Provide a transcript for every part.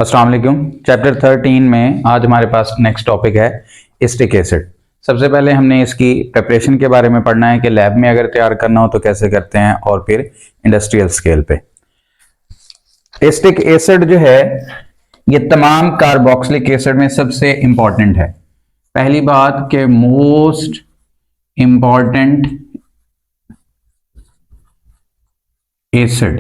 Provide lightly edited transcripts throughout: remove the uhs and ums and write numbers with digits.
अस्सलाम वालेकुम। चैप्टर 13 में आज हमारे पास नेक्स्ट टॉपिक है एसिटिक एसिड। सबसे पहले हमने इसकी प्रिपरेशन के बारे में पढ़ना है कि लैब में अगर तैयार करना हो तो कैसे करते हैं, और फिर इंडस्ट्रियल स्केल पे। एसिटिक एसिड जो है ये तमाम कार्बोक्सिलिक एसिड में सबसे इंपॉर्टेंट है। पहली बात कि मोस्ट इंपॉर्टेंट एसिड,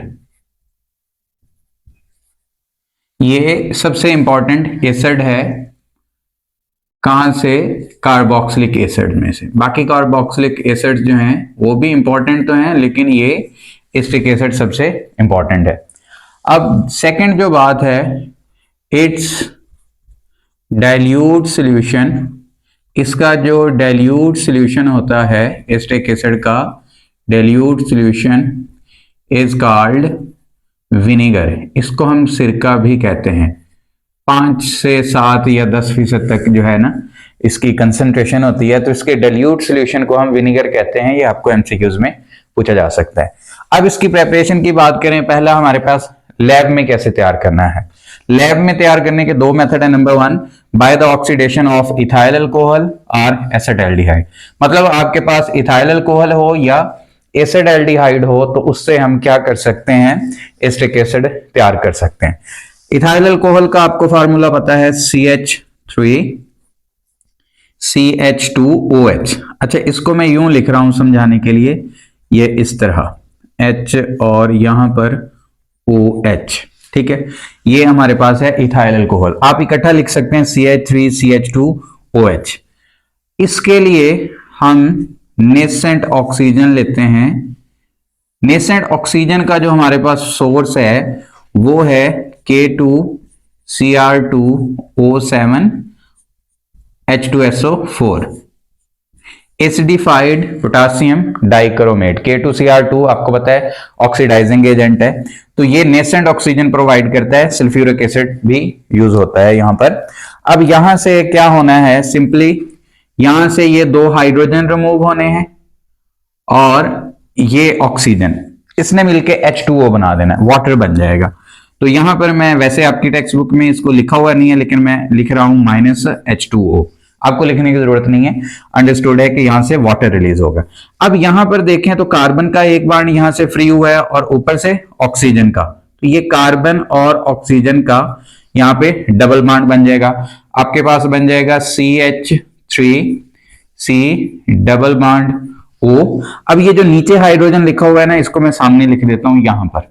ये सबसे इंपॉर्टेंट एसिड है। कहां से? कार्बोक्सिलिक एसिड में से। बाकी कार्बोक्सिलिक एसिड जो हैं वो भी इंपॉर्टेंट तो हैं, लेकिन ये एसिटिक एसिड सबसे इंपॉर्टेंट है। अब सेकंड जो बात है, इट्स डाइल्यूट सॉल्यूशन। इसका जो डाइल्यूट सॉल्यूशन होता है एसिटिक एसिड का, dilute solution is called vinegar. इसको हम सिरका भी कहते हैं। 5 से 7 या 10% तक जो है ना इसकी कंसंट्रेशन होती है, तो इसके डाइल्यूट सॉल्यूशन को हम विनेगर कहते हैं। ये आपको एमसीक्यूज में पूछा जा सकता है। अब इसकी प्रिपरेशन की बात करें, पहला हमारे पास लैब में कैसे तैयार करना है। लैब में तैयार करने के 2 मेथड है। Number 1, by the oxidation of ethyl alcohol और एसिटाल्डिहाइड। मतलब आपके पास इथाइल अल्कोहल हो या एसिटाल्डिहाइड हो तो उससे हम क्या कर सकते हैं, एसिटिक एसिड तैयार कर सकते हैं। इथाइल अल्कोहल का आपको फार्मूला पता है, CH3CH2OH। अच्छा, इसको मैं यूं लिख रहा हूं समझाने के लिए, ये इस तरह H और यहां पर OH, ठीक है। ये हमारे पास है इथाइल अल्कोहल। आप इकट्ठा लिख सकते हैं CH3CH2OH। इसके लिए हम नेसेंट ऑक्सीजन लेते हैं। नेसेंट ऑक्सीजन का जो हमारे पास सोर्स है वो है K2Cr2O7 H2SO4, acidified potassium dichromate. K2Cr2 आपको पता है ऑक्सीडाइजिंग एजेंट है, तो ये नेसेंट ऑक्सीजन प्रोवाइड करता है। सल्फ्यूरिक एसिड भी यूज होता है यहां पर। अब यहां से क्या होना है, सिंपली यहां से ये 2 हाइड्रोजन रिमूव होने हैं और ये ऑक्सीजन, इसने मिलके H2O बना देना है, वाटर बन जाएगा। तो यहां पर मैं, वैसे आपकी टेक्स्ट बुक में इसको लिखा हुआ नहीं है, लेकिन मैं लिख रहा हूं -H2O। आपको लिखने की जरूरत नहीं है, अंडरस्टूड है कि यहां से वाटर रिलीज होगा। अब यहां पर देखें तो कार्बन का एक बार यहां से फ्री हुआ है और ऊपर से ऑक्सीजन का, तो ये कार्बन और ऑक्सीजन का यहां पे डबल बॉन्ड बन जाएगा। आपके पास बन जाएगा CH3C डबल बॉन्ड O। अब ये जो नीचे हाइड्रोजन लिखा हुआ है ना, इसको मैं सामने लिख देता हूं यहां पर।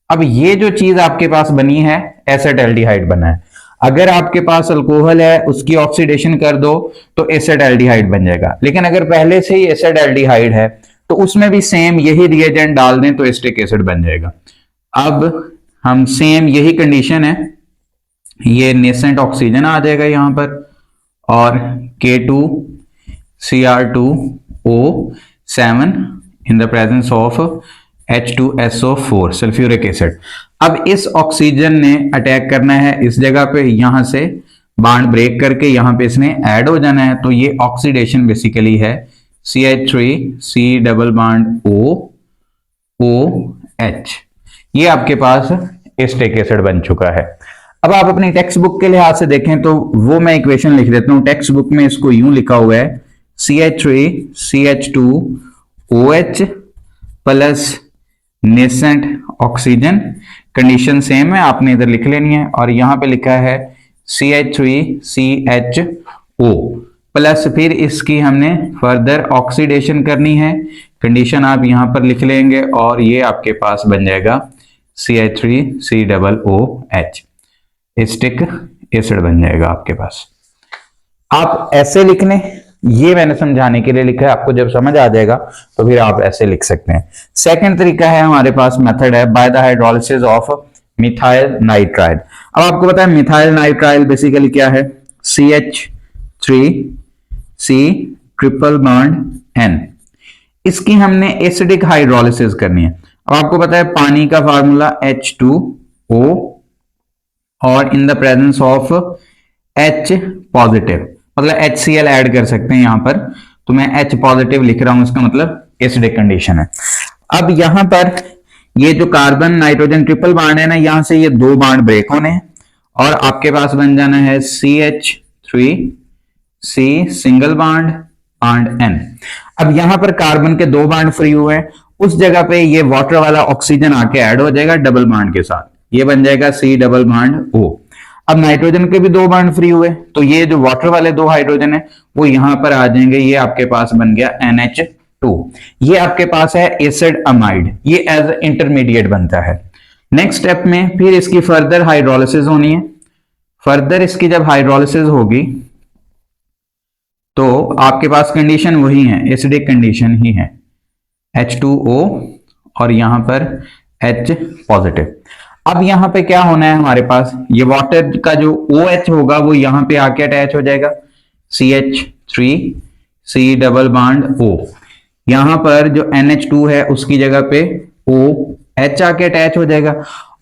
अब ये जो चीज आपके पास बनी है, एसिटाल्डिहाइड बना है। अगर आपके पास अल्कोहल है, उसकी ऑक्सीडेशन कर दो तो एसिटाल्डिहाइड बन जाएगा। लेकिन अगर पहले से ही एसिटाल्डिहाइड है तो उसमें भी सेम यही रिएजेंट डाल दें तो एसिटिक एसिड बन जाएगा। अब हम सेम यही कंडीशन है, ये नेसेंट ऑक्सीजन आ जाएगा यहां पर और K2Cr2O7 in the presence of H2SO4 sulphuric acid. अब इस ऑक्सीजन ने अटैक करना है इस जगह पे, यहां से बॉन्ड ब्रेक करके यहां पे इसने ऐड हो जाना है। तो ये ऑक्सीडेशन बेसिकली है CH3C डबल बॉन्ड OH। ये आपके पास एसिटिक एसिड बन चुका है। अब आप अपनी टेक्स्ट बुक के लिहाज से देखें तो वो मैं इक्वेशन लिख देता हूं। टेक्स्ट बुक में इसको यूं लिखा हुआ है, CH3CH2OH plus nascent oxygen. Condition same है, आपने इधर लिख लेनी है। और यहां पे लिखा है CH3CHO प्लस, फिर इसकी हमने फर्दर ऑक्सीडेशन करनी है। कंडीशन आप यहां पर लिख लेंगे और ये आपके पास बन जाएगा CH3COOH, एसिटिक एसिड बन जाएगा आपके पास। आप ऐसे लिख लें, ये मैंने समझाने के लिए लिखा है, आपको जब समझ आ जाएगा तो फिर आप ऐसे लिख सकते हैं। सेकंड तरीका है हमारे पास, मेथड है by the hydrolysis of methyl nitrile. अब आपको पता है मिथाइल नाइट्राइल बेसिकली क्या है, CH3C ट्रिपल बॉन्ड N। इसकी हमने एसिडिक हाइड्रोलिसिस करनी है। अब आपको पता है पानी का फार्मूला H2O और in the presence of H positive, मतलब HCl ऐड कर सकते हैं यहां पर। तो मैं H पॉजिटिव लिख रहा हूं, इसका मतलब एसिडिक कंडीशन है। अब यहां पर ये जो कार्बन नाइट्रोजन ट्रिपल बॉन्ड है ना, यहां से ये 2 बॉन्ड ब्रेक होने हैं और आपके पास बन जाना है CH3 C single bond N। अब यहां पर कार्बन के 2 बॉन्ड फ्री हुए हैं, उस जगह पे ये वाटर वाला ऑक्सीजन आके ऐड हो जाएगा डबल बॉन्ड के साथ, ये बन जाएगा C डबल बॉन्ड O। अब नाइट्रोजन के भी 2 बॉन्ड फ्री हुए, तो ये जो वाटर वाले 2 हाइड्रोजन है वो यहां पर आ जाएंगे, ये आपके पास बन गया NH2। ये आपके पास है एसिड अमाइड, ये एज इंटरमीडिएट बनता है। नेक्स्ट स्टेप में फिर इसकी फर्दर हाइड्रोलिसिस होनी है। फर्दर इसकी जब हाइड्रोलिसिस होगी तो आपके पास कंडीशन वही है, एसिडिक कंडीशन ही है, H2O और यहां पर H पॉजिटिव। अब यहां पे क्या होना है हमारे पास, ये वाटर का जो OH होगा वो यहां पे आके अटैच हो जाएगा, CH3 C double bond O। यहां पर जो NH2 है उसकी जगह पे OH आके अटैच हो जाएगा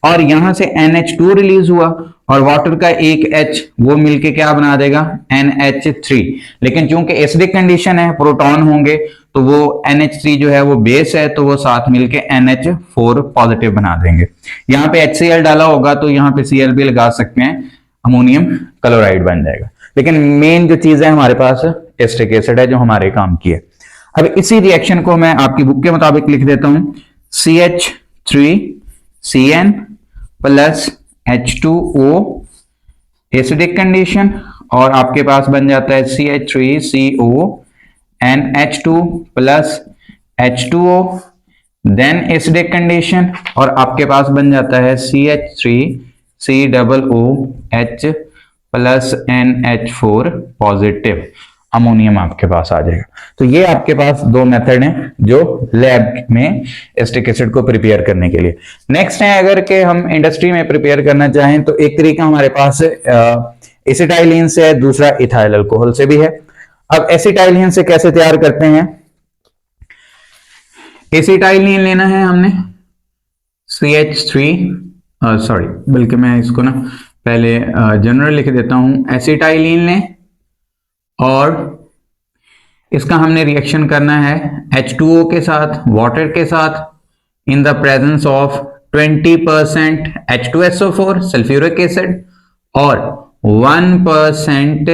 और यहां से NH2 रिलीज हुआ और वाटर का एक H वो मिलके क्या बना देगा NH3। लेकिन चूंकि एसिडिक कंडीशन है, प्रोटॉन होंगे तो वो NH3 जो है वो बेस है तो वो साथ मिलके NH4 पॉजिटिव बना देंगे। यहाँ पे HCl डाला होगा तो यहाँ पे Cl भी लगा सकते हैं, अमोनियम क्लोराइड बन जाएगा। लेकिन मेन जो चीज है हमारे पास एसिटिक एसिड है जो हमारे काम की है। अब इसी रिएक्शन को मैं आपकी बुक के मुताबिक लिख देता हूं, CH3CN plus H2O acidic condition और आपके पास बन जाता है CH3CO NH2 plus H2O then acidic condition और आपके पास बन जाता है CH3COOH plus NH4 positive, ammonium आपके पास आ जाएगा। तो ये आपके पास 2 मेथड हैं जो लैब में एसिटिक एसिड को प्रिपेयर करने के लिए। नेक्स्ट है अगर कि हम इंडस्ट्री में प्रिपेयर करना चाहें तो एक तरीका हमारे पास एसिटाइलिन से है, दूसरा इथाइल अल्कोहल से भी है। अब एसिटाइलिन से कैसे तैयार करते हैं, एसिटाइलिन लेना है हमने CH3 सॉरी बल्कि मैं इसको ना पहले जनरल लिख देता हूं, एसिटाइलिन लें और इसका हमने रिएक्शन करना है H2O के साथ, वाटर के साथ in the presence of 20% H2SO4 sulphuric acid और 1%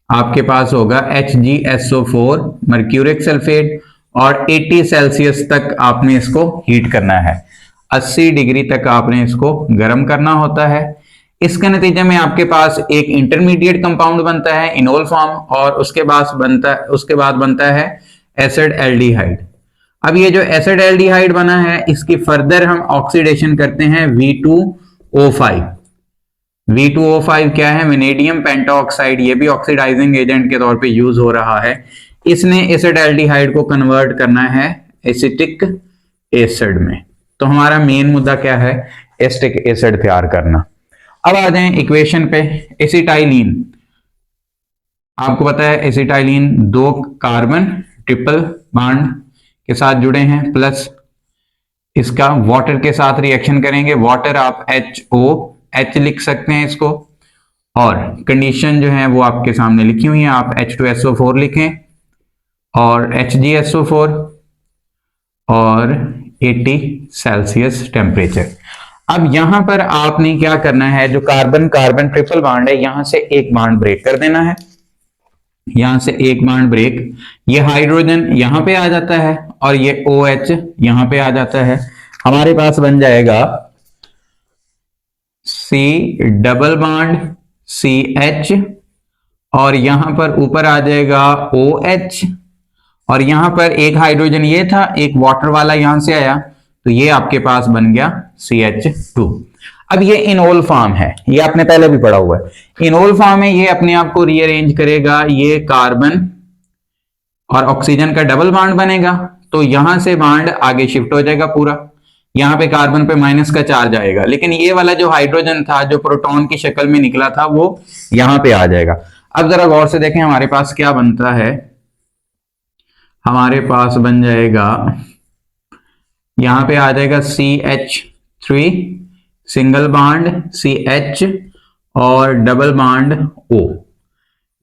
आपके पास होगा HgSO4 मर्क्यूरिक सल्फेट और 80 सेल्सियस तक आपने इसको हीट करना है, 80 डिग्री तक आपने इसको गर्म करना होता है। इसके नतीजे में आपके पास एक इंटरमीडिएट कंपाउंड बनता है इनोल फॉर्म और उसके बाद बनता है एसिड एल्डिहाइड। अब ये जो एसिड एल्डिहाइड बना है इसकी फर्दर हम ऑक्सीडेशन करते हैं V2O5। V2O5 क्या है, वेनेडियम पेंटाऑक्साइड, ये भी ऑक्सीडाइजिंग एजेंट के तौर पे यूज हो रहा है। इसने एसिड एल्डिहाइड को कन्वर्ट करना है एसिटिक एसिड में। तो हमारा मेन मुद्दा क्या है, एसिटिक एसिड तैयार करना। अब आ जाएं इक्वेशन पे, एसिटाइलिन आपको पता है एसिटाइलिन 2 कार्बन ट्रिपल बॉन्ड के साथ जुड़े हैं प्लस इसका वाटर के साथ रिएक्शन करेंगे, वाटर आप HOH लिख सकते हैं इसको और कंडीशन जो है वो आपके सामने लिखी हुई है, आप H2SO4 लिखें और HgSO4 और 80 सेल्सियस टेम्परेचर। अब यहां पर आपने क्या करना है, जो कार्बन कार्बन ट्रिपल बॉन्ड है यहां से एक बॉन्ड ब्रेक कर देना है, यहां से एक बॉन्ड ब्रेक, ये हाइड्रोजन यहां पे आ जाता है और ये OH यहां पे आ जाता है। हमारे पास बन जाएगा C डबल बॉन्ड CH और यहां पर ऊपर आ जाएगा OH और यहां पर एक हाइड्रोजन ये था, एक वाटर वाला यहां से आया तो ये आपके पास बन गया CH2। अब ये इनोल फॉर्म है, ये आपने पहले भी पढ़ा हुआ है, इनोल फॉर्म है, ये अपने आप को रीअरेंज करेगा, ये कार्बन और ऑक्सीजन का डबल बॉन्ड बनेगा तो यहां से बॉन्ड आगे शिफ्ट हो जाएगा पूरा, यहां पे कार्बन पे माइनस का चार्ज आएगा, लेकिन ये वाला जो हाइड्रोजन था जो प्रोटॉन की शक्ल में निकला था वो यहां पे आ जाएगा। अब जरा गौर से देखें हमारे पास क्या बनता है, हमारे पास बन जाएगा यहां पे आ जाएगा CH3 सिंगल बॉन्ड CH और डबल बॉन्ड O।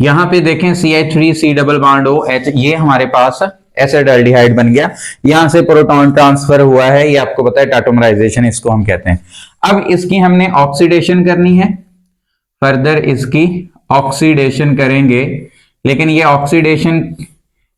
यहां पे देखें CH3 C double bond OH, ये हमारे पास एसिड एल्डिहाइड बन गया, यहां से प्रोटॉन ट्रांसफर हुआ है, ये आपको पता है टाटोमराइजेशन इसको हम कहते हैं। अब इसकी हमने ऑक्सीडेशन करनी है, फर्दर इसकी ऑक्सीडेशन करेंगे, लेकिन ये ऑक्सीडेशन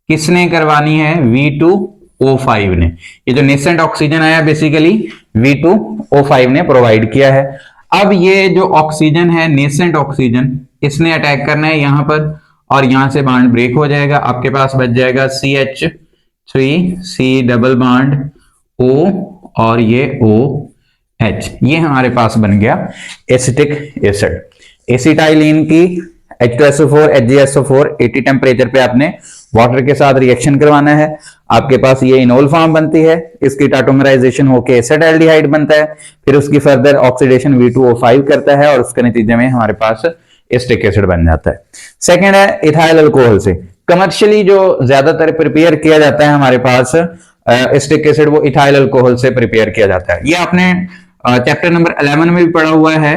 किसने करवानी है? V2O5 ने। ये जो नेसेंट ऑक्सीजन आया बेसिकली V2O5 ने प्रोवाइड किया है। अब ये जो ऑक्सीजन है, नेसेंट ऑक्सीजन, इसने अटैक करना है यहां पर, और यहां से बॉन्ड ब्रेक हो जाएगा। आपके पास बच जाएगा CH3, C double bond O और ये OH। ये हमारे पास बन गया एसिटिक एसिड। एसिटाइलिन की H2SO4 HgSO4 80 टेम्परेचर पे आपने वाटर के साथ रिएक्शन करवाना है। आपके पास ये इनोल फॉर्म बनती है, इसकी टाटोमराइजेशन होकर एसिटाल्डिहाइड बनता है, फिर उसकी फर्दर ऑक्सीडेशन V2O5 करता है और उसके नतीजे में हमारे पास एसिटिक एसिड बन जाता है। सेकेंड है इथाइल अल्कोहल से। कमर्शियली जो ज्यादातर प्रिपेयर किया जाता है हमारे पास एसिटिक एसिड, वो इथाइल अल्कोहल से प्रिपेयर किया जाता है। ये आपने चैप्टर नंबर 11 में भी पढ़ा हुआ है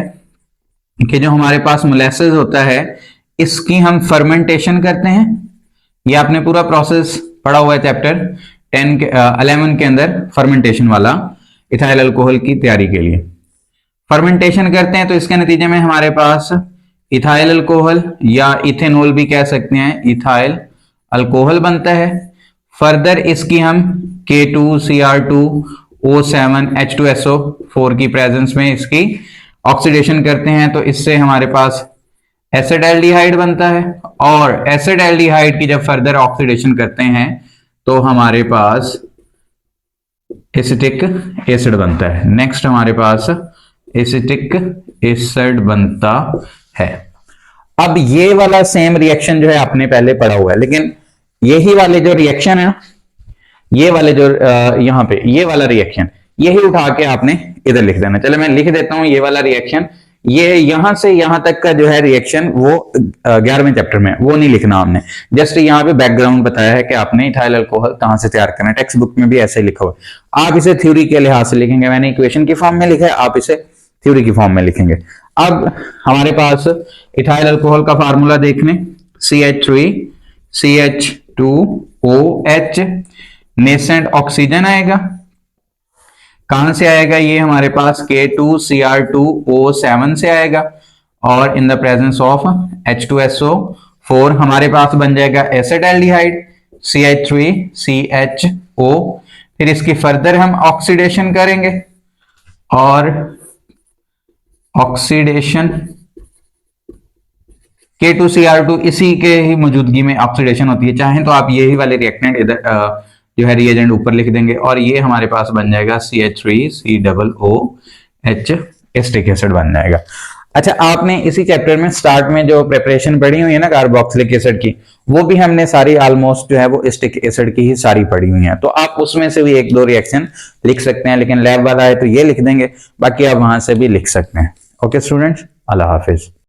कि जो हमारे पास मोलेसेस होता है, इसकी हम फर्मेंटेशन करते हैं। ये आपने पूरा प्रोसेस पढ़ा हुआ है चैप्टर 11 के अंदर, फर्मेंटेशन वाला, इथाइल अल्कोहल की तैयारी के लिए फर्मेंटेशन करते हैं। तो इसके नतीजे में हमारे पास इथाइल अल्कोहल या इथेनॉल भी कह सकते हैं, इथाइल अल्कोहल बनता है। फर्दर इसकी हम K2Cr2O7 H2SO4 की प्रेजेंस में इसकी ऑक्सीडेशन करते हैं, तो इससे हमारे पास एसिडाल्डिहाइड बनता है। और एसिडाल्डिहाइड की जब फर्दर ऑक्सीडेशन करते हैं तो हमारे पास एसिटिक एसिड बनता है। नेक्स्ट हमारे पास एसिटिक एसिड बनता है। अब ये वाला सेम रिएक्शन जो है आपने पहले पढ़ा हुआ है, लेकिन यही वाले जो रिएक्शन है, ये वाले जो यहां पे ये वाला रिएक्शन, यही उठा के आपने इधर लिख देना। चलो मैं लिख देता हूं ये वाला रिएक्शन। ये यहां से यहां तक का जो है रिएक्शन, वो 11वें चैप्टर में वो नहीं लिखना हमने, जस्ट यहां पे बैकग्राउंड बताया है कि आपने इथाइल अल्कोहल कहां से तैयार करना है। टेक्स्ट बुक में भी ऐसे लिखा हुआ है। आप इसे थ्योरी के लिहाज से लिखेंगे, मैंने इक्वेशन की फॉर्म में लिखा है, आप इसे थ्योरी की फॉर्म में लिखेंगे। अब हमारे पास इथाइल अल्कोहल का फार्मूला देख लें, CH3CH2OH, नेसेंट ऑक्सीजन आएगा, कहां से आएगा? ये हमारे पास K2Cr2O7 से आएगा, और in the presence of H2SO4 हमारे पास बन जाएगा एसिडाल्डिहाइड CH3CHO। फिर इसकी फर्दर हम ऑक्सीडेशन करेंगे, और ऑक्सीडेशन K2Cr2 इसी के ही मौजूदगी में ऑक्सीडेशन होती है। चाहें तो आप यही वाले रिएक्टेंट इधर जो है रिएजेंट ऊपर लिख देंगे, और ये हमारे पास बन जाएगा CH3COOH एसिटिक एसिड बन जाएगा। अच्छा, आपने इसी चैप्टर में स्टार्ट में जो प्रिपरेशन पढ़ी हुई है ना कार्बोक्सिलिक एसिड की, वो भी हमने सारी ऑलमोस्ट जो है वो एसिटिक एसिड की ही सारी पढ़ी हुई है। तो आप उसमें से भी एक दो रिएक्शन लिख सकते हैं, लेकिन लैब वाला है तो ये लिख देंगे, बाकी आप वहां से भी लिख सकते हैं। ओके स्टूडेंट्स, अल्लाह हाफिज।